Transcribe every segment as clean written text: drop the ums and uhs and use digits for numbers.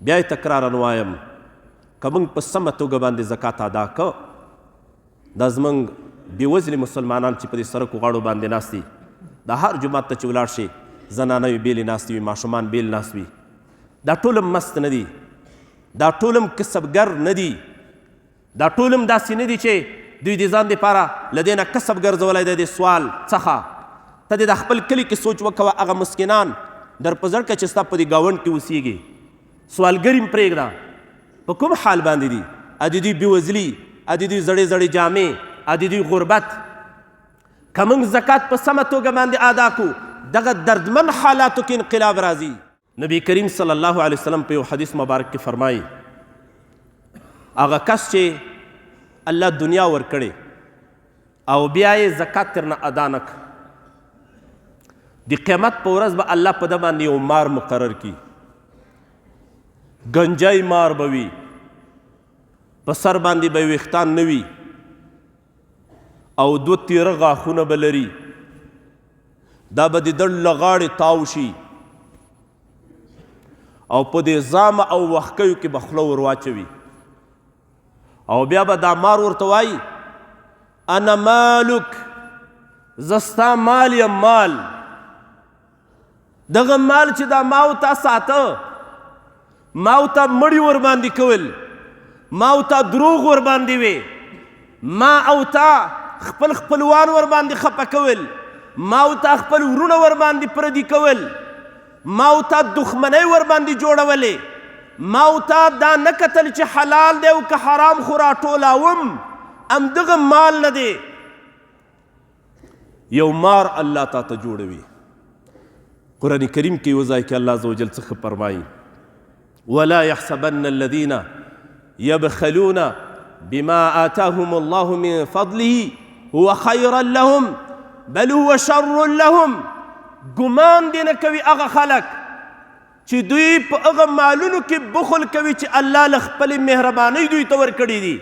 بیا یې تکرارا وایم که موږ په سمه توګه باندې زکات ادا که دا زموږ بېوزلي مسلمانان چې په دې سړکو غاړو باندې ناست دي دا هر جومات ته چې ولاړ شي زنانه وي بېلې ناستې وي ماشومان بېل ناست وي دا ټول هم مست نه دي دا ټول هم کسبګر نه دي دا ټول هم داسې نه دي چې دوی د ځان دپاره له دې نه کسب ګرځولی دی د سوال څخه ته د خپل کلي کې سوچ وکوه هغه مسکینان در په زړه کړه چې ستا په دې ګاونډ کې اوسېږي سوالګر هم پرېږده په کوم حال باندې دي ا د دوی بېوزلي ا د دوی زړې زړې جامې ا د دوی غربت که موږ زکات په سمه توګه باندې ادا کړو دغه دردمن حالاتو کې انقلاب راځي نبی کریم صلی الله علیه وسلم په یو حدیث مبارک کې فرمایي هغه کس چې الله دنیا ورکړې او بیا یې زکات ترنه ادا نه کړ د قیامت په ورځ به الله په ده باندې یو مار مقرر کړي گنجای مار به وي په سر باندې به یې ویښتان نه وي او 2 تیره غاښونه به لري دا به د دړ له غاړې تاو شي او په دې زامه او وښکیو کې به خوله ور واچوي او بیا به دا مار ورته وایي انا مالک زه ستا مال یم مال دغه مال چې دا ما او تا ساته ما او تا مړي ورباندې کول ما او تا دروغ ورباندې وې ما او تا خپل خپلوان ورباندې خفه کول ما او تا خپل ورونه ورباندې پردي کول ما او تا دښمنۍ ورباندې جوړولې ما او تا دا نه کتل چې حلال دی او که حرام خو راټولاوم همدغه مال نه دی یو مار الله تا ته جوړوي قرآن کریم کې یو ځای کې الله عز وجل څه فرمایي ولا يحسبن الذين يبخلون بما آتاهم الله من فضله هو خيرا لهم بل هو شر لهم ګمان دې نه کوي هغه خلک چې دوی په هغه مالونو کې بخل کوي چې الله له خپلې مهربانۍ دوی ته ورکړي دي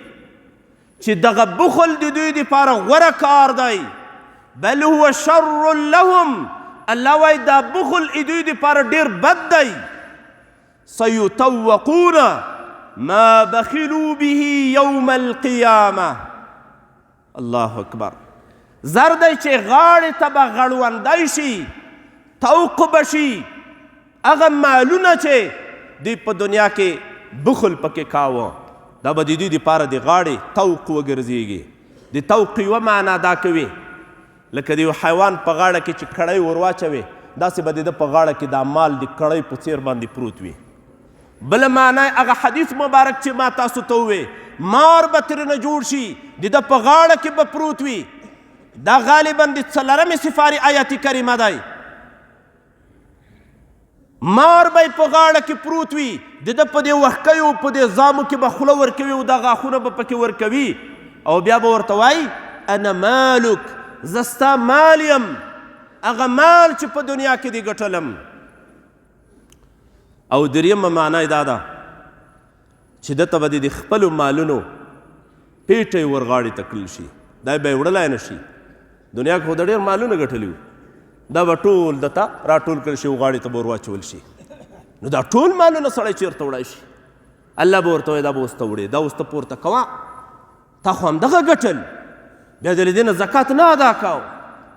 چې دغه بخل د دوی دپاره غوره کار دی بل هو شر لهم الله وایي دا بخل دوی دپاره ډېر بد دی سیطوقون ما بخلوا به یوم القیامه الله اکبر زر دی چې غاړې ته به غړوندی شي توق به شي هغه مالونه چې دوی په دنیا کې بخل پکې کاوه دا به د دوی دپاره د غاړې توق وګرځېږي د توق یوه معنا دا کوي لکه د یو حیوان په غاړه کې چې کړی ور واچوي داسې به د ده په غاړه کې دا مال د کړی په څیر باندې پروت وي بله معنا هغه حدیث مبارک چې ما تاسو ته ووې مار به ترېنه جوړ شي د ده په غاړه کې به پروت وي دا غالبا د 4مې سفارې آیت کریمه دی مار به په غاړه کې پروت وي د ده په دې وښکیو په دې زامو کې به خوله ورکوي او دا غاښونه به پکې ورکوي او بیا به ورته وایي انا مالک زه ستا مال یم هغه مال چې په دنیا کې دې ګټلم او درېیمه معنا یې دا ده چې دته به د خپلو مالونو پیټی ورغاړې ته کړل شي دا به یې وړلی نه شي دنیا کې خو د ډېر مالونه ګټلي وو دا به ټول دته راټول کړل شي او غاړې ته به ور واچول شي نو دا ټول مالونه سړی چېرته وړی شي الله به ورته وایي دا به اوس ته وړې دا اوس ته پورته کوه تا خو همدغه ګټل بیا د دې نه زکات نه ادا کاو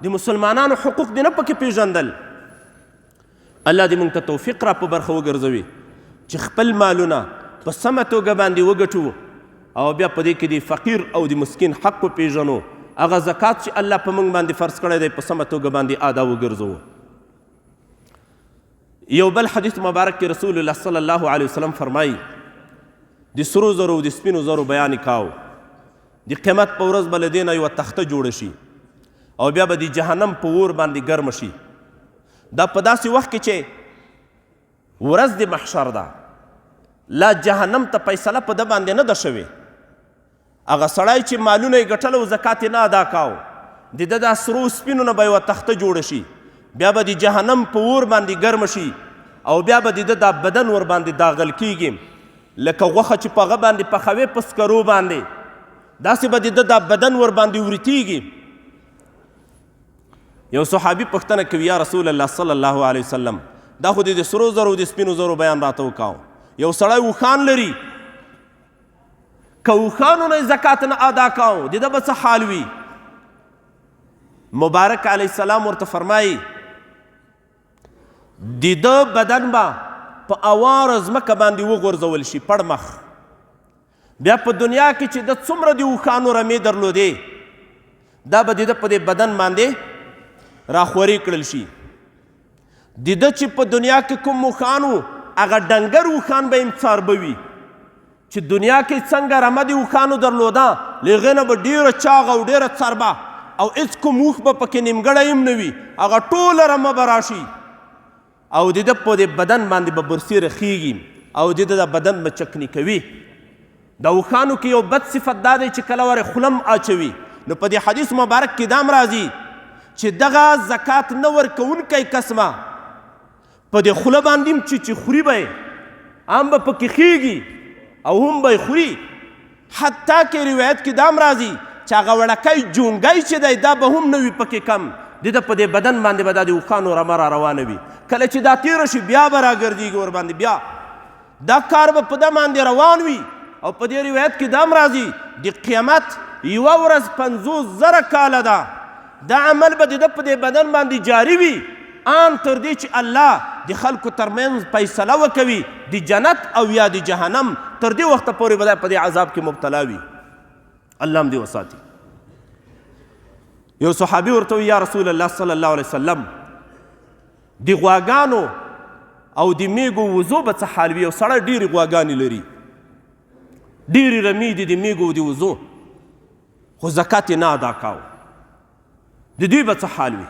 د مسلمانانو حقوق دې نه پکې پېژندل الله دې موږ ته توفیق را په برخه وګرځوي چې خپل مالونه په سمه توګه باندې وګټو او بیا په دې کې د فقیر او د مسکین حق وپېژنو هغه زکات چې الله په موږ باندې فرض کړی دی په سمه توګه باندې ادا وګرځوو یو بل حدیث مبارک کې رسول الله صلی الله علیه وسلم فرمایي د سرو زرو او د سپینو زرو بیان کاو د قیامت په ورځ به له دې نه یوه تخته جوړه شي او بیا به د جهنم په اور باندې ګرمه شي دا په داسې وخت کې چې ورځ د محشر ده لا جهنم ته فیصله په ده باندې نه ده شوې هغه سړی چې مالونه یې ګټل او زکات یې نه ادا کاو د ده دا سرو سپینو نه به یوه تخته جوړه شي بیا به د جهنم په اور باندې ګرمه شي او بیا به د ده دا بدن ور باندې داغل کیږي لکه غوښه چې په هغه باندې پخوې په سکرو باندې داسې به د ده دا بدن ور باندې ورتیږي یو صحابي پوښتنه کوي یا رسول الله صلی الله علیه وسلم دا خو د سرو زرو د سپینو زرو بیان راته وکاو یو سړی اوښان لري، که اوښانو نه زکات نه ادا کاو د ده به څه حال وي؟ مبارک علیه السلام ورته فرمایي د ده بدن به په اواره ځمکه باندې وغورځول شي پړ مخ. بیا په دنیا کې چې د څومره د اوښانو رمې درلودې دا به د ده په دې بدن باندې راخورې کړل شي. د ده چې په دنیا کې کوم اوښان وو هغه ډنګر اوښان به یې څاربه وي چې دنیا کې څنګه رمه د اوښانو درلوده له هغې نه به ډېره چاغه او ډېره څربه او هېڅ کوم اوښ به پکې نیمګړی هم نه وي، هغه ټوله رمه به راشي او د ده په دې بدن باندې به برسېره خیږي او د ده بدن به چکني کوي. د اوښانو کې یو بد صفت دا دی چې کله ورې خولم اچوي. نو په دې حدیث مبارک کې دا هم راځي چې دغه زکات نه ورکوونکی کس به په دې خوله باندې هم چې خوري به یې هم به پکې خیږي او هم به یې خوري. حتی کې روایت کې دا هم راځي چې هغه وړکی جونګی چې دی دا به هم نه وي پکې کم، د ده په دې بدن باندې به دا د اوښانو رمه را روانه وي. کله چې دا تېره شي بیا به راګرځېږي ورباندې، بیا دا کار به په ده باندې روان وي. او په دې روایت کې دا هم راځي د قیامت یوه ورځ 50,000 کاله ده دا عمل به د ده په دې بدن باندې جاري وي ان تر دې چې الله د خلکو ترمنځ فیصله وکوي د جنت او یا د جهنم، تر دې وخته پورې به په دې عذاب کې مبتلا وي. الله هم دې وساتي. یو صحابي ورته وي یا رسول الله صلی الله علیه وسلم د غواګانو او د میږو وزو به څه حال وي؟ یو سړی ډېرې غواګانې لري، ډېرې رمې دي د میږو او د وزو، خو زکات یې نه ادا کاو، د دوی به څه حال وي؟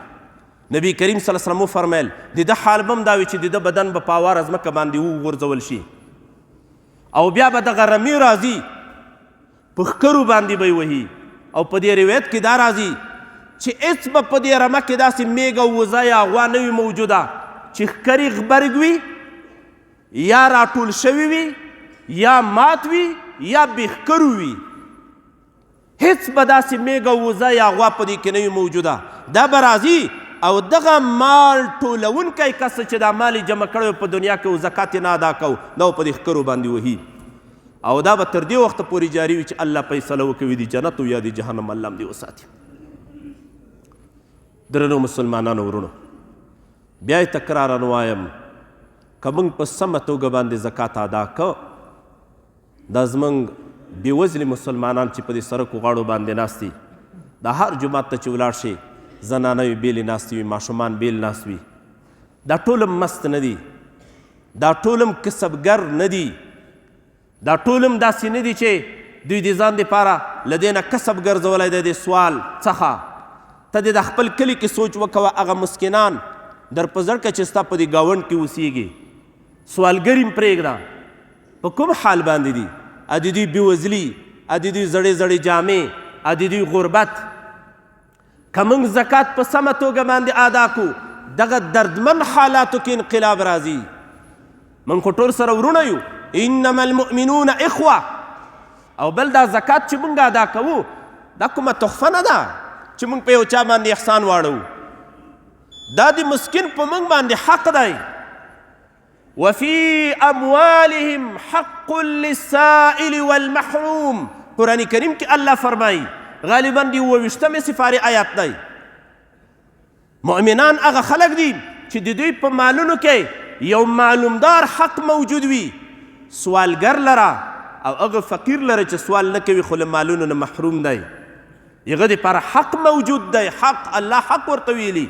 نبی کریم صلی الله علیه وسلم وفرمیل د ده حال به هم دا وي چې د ده بدن به په اواره ځمکه باندې وغورځول شي او بیا به دغه رمې راځي په ښکرو باندې به یې وهي. او په دې روایت کې دا راځي چې هېڅ به په دې رمه کې داسې میږه وزه یا غوا نه وي موجوده چې ښکرې غبرګ وي یا راټول شوي وي یا مات وي یا بې ښکرو وي. هېڅ به داسې میږه وزه یا غوا په دې کې نه وي موجوده. دا به راځي او دغه مال ټولونکی کس چې دا مال یې جمع کړی په دنیا کې او زکات یې نه ادا کو دا په دې ښکرو باندې وهي او دا به تر دې وخته پورې جاري وي چې الله فیصله وکوي د جنت او یا د جهنم. الله هم دې وساتي. درنو مسلمانانو ورونو، بیا یې تکرارا وایم که موږ په سمه توګه باندې زکات ادا که دا زموږ بېوزلي مسلمانان چې په دې سړکو غاړو باندې ناست دي، دا هر جومات ته چې ولاړ شي زنانه وي بېلې ناستې وي، ماشومان بېل ناست وي، دا ټول هم مست نه دي، دا ټول هم کسبګر نه دي، دا ټول هم داسې نه دي چې دوی د ځان دپاره له دې نه کسب ګرځولی دی د سوال څخه. ته د خپل کلي کې سوچ وکوه هغه مسکینان در په زړه چې ستا په دې ګاونډ کې اوسېږي سوالګر یې پرېږده په کوم حال باندې دي؟ ا د دوی بېوزلي، ا د دوی زړې زړې جامې، ا د دوی غربت. که موږ زکات په سمه توګه باندې ادا کړو دغه دردمن حالاتو کې انقلاب راځي. موږ خو ټول سره ورونه یو، انما المؤمنون اخوه. او بل دا زکات چې موږ ادا کوو دا کومه تحفه نه ده چې موږ په یو چا باندې احسان واړو، دا د مسکین په موږ باندې حق دی. وفي اموالهم حق للسائل والمحروم. قرآن کریم کې الله فرمایي غالبا د 28 سپارې آیات دی. مؤمنان هغه خلک دي چې د دوی په مالونو کې یو معلومدار حق موجود وي، سوالګر لره او هغه فقیر لره چې سوال نه کوي خو له مالونو نه محروم دی، هغه دپاره حق موجود دی. حق الله حق ورته ویلي